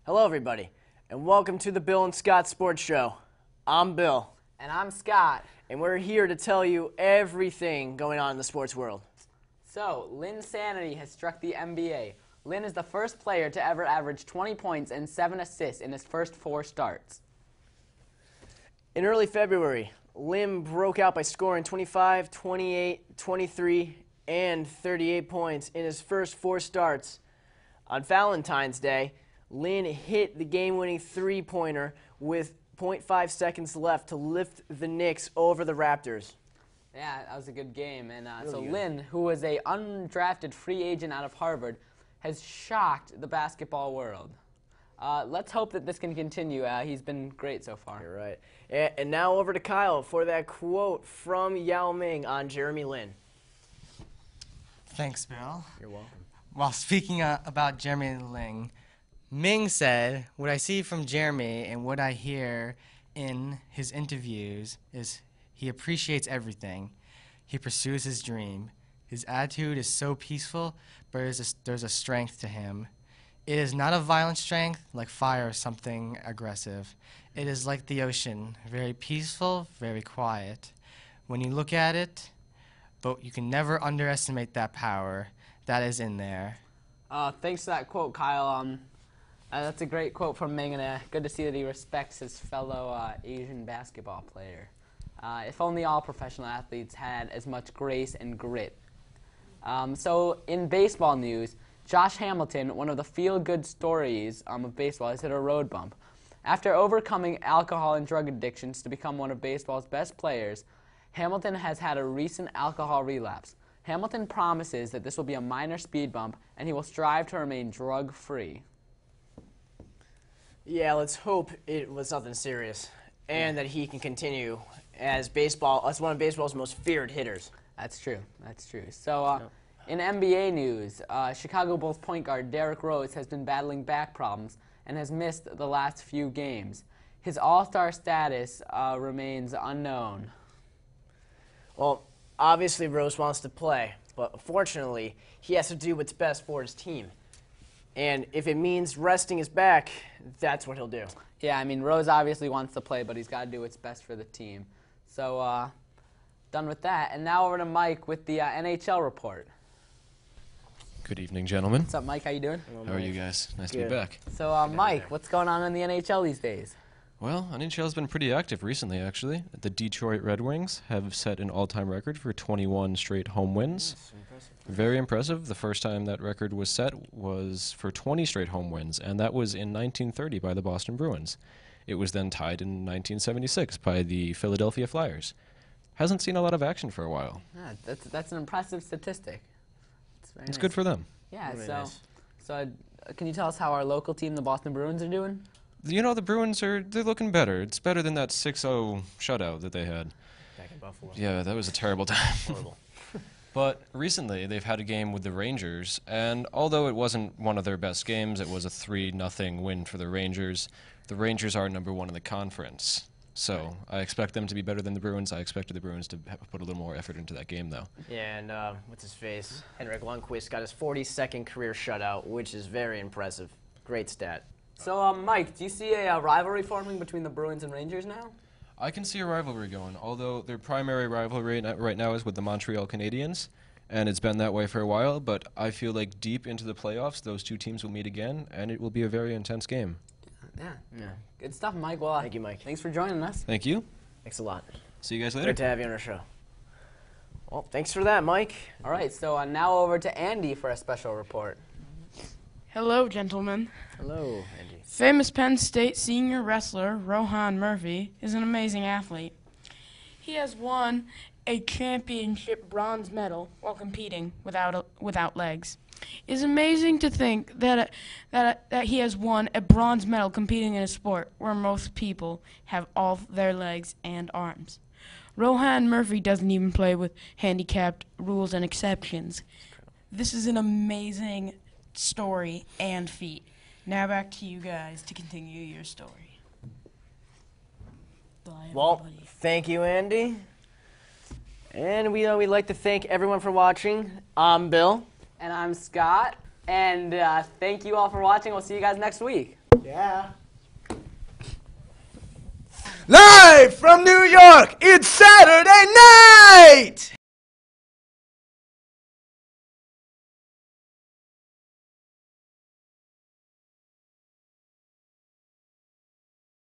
Hello, everybody, and welcome to the Bill and Scott Sports Show. I'm Bill. And I'm Scott. And we're here to tell you everything going on in the sports world. So, Lin's sanity has struck the NBA. Lin is the first player to ever average 20 points and 7 assists in his first 4 starts. In early February, Lin broke out by scoring 25, 28, 23, and 38 points in his first 4 starts. On Valentine's Day, Lin hit the game-winning three-pointer with 0.5 seconds left to lift the Knicks over the Raptors. Yeah, that was a good game. And Really good. Lin, who was an undrafted free agent out of Harvard, has shocked the basketball world. Let's hope that this can continue. He's been great so far. You're right. And now over to Kyle for that quote from Yao Ming on Jeremy Lin. Thanks, Bill. You're welcome. While speaking about Jeremy Lin, Ming said, "What I see from Jeremy and what I hear in his interviews is he appreciates everything. He pursues his dream. His attitude is so peaceful, but there's a strength to him. It is not a violent strength like fire or something aggressive. It is like the ocean, very peaceful, very quiet. When you look at it, but you can never underestimate that power that is in there." Thanks for that quote, Kyle. That's a great quote from Ming, and good to see that he respects his fellow Asian basketball player. If only all professional athletes had as much grace and grit. So in baseball news, Josh Hamilton, one of the feel-good stories of baseball, has hit a road bump. After overcoming alcohol and drug addictions to become one of baseball's best players, Hamilton has had a recent alcohol relapse. Hamilton promises that this will be a minor speed bump, and he will strive to remain drug-free. Yeah, let's hope it was nothing serious and that he can continue as one of baseball's most feared hitters. That's true. That's true. So, in NBA news, Chicago Bulls point guard Derrick Rose has been battling back problems and has missed the last few games. His all-star status remains unknown. Well, obviously Rose wants to play, but fortunately, he has to do what's best for his team. And if it means resting his back, that's what he'll do. Yeah, I mean, Rose obviously wants to play, but he's got to do what's best for the team. So, done with that. And now over to Mike with the NHL report. Good evening, gentlemen. What's up, Mike? How you doing? How are you guys? Nice to Good. be back. So, Mike, what's going on in the NHL these days? Well, NHL has been pretty active recently, actually. The Detroit Red Wings have set an all-time record for 21 straight home wins. That's impressive. Very impressive. The first time that record was set was for 20 straight home wins, and that was in 1930 by the Boston Bruins. It was then tied in 1976 by the Philadelphia Flyers. Hasn't seen a lot of action for a while. Yeah, that's an impressive statistic. It's good for them. Yeah, Very so, nice. so can you tell us how our local team, the Boston Bruins, are doing? You know, the Bruins they're looking better. It's better than that 6-0 shutout that they had. Back in Buffalo. Yeah, that was a terrible time. Horrible. But recently, they've had a game with the Rangers, and although it wasn't one of their best games, it was a 3-0 win for the Rangers. The Rangers are #1 in the conference, so I expect them to be better than the Bruins. I expected the Bruins to put a little more effort into that game, though. Yeah, and what's his face? Henrik Lundqvist got his 42nd career shutout, which is very impressive. Great stat. So, Mike, do you see a rivalry forming between the Bruins and Rangers now? I can see a rivalry going, although their primary rivalry right now is with the Montreal Canadiens, and it's been that way for a while, but I feel like deep into the playoffs, those two teams will meet again, and it will be a very intense game. Yeah. Good stuff, Mike. Well, Thank you, Mike. Thanks for joining us. Thank you. Thanks a lot. See you guys later. Great to have you on our show. Well, thanks for that, Mike. All right, so now over to Andy for a special report. Hello, gentlemen. Hello, Andy. Famous Penn State senior wrestler Rohan Murphy is an amazing athlete. He has won a championship bronze medal while competing without legs. It is amazing to think that he has won a bronze medal competing in a sport where most people have all their legs and arms. Rohan Murphy doesn't even play with handicapped rules and exceptions. This is an amazing story and feat. Now back to you guys to continue your story. Bye, Well, everybody. thank you, Andy. And we'd like to thank everyone for watching. I'm Bill. And I'm Scott. And thank you all for watching. We'll see you guys next week. Yeah. Live from New York, it's Saturday night!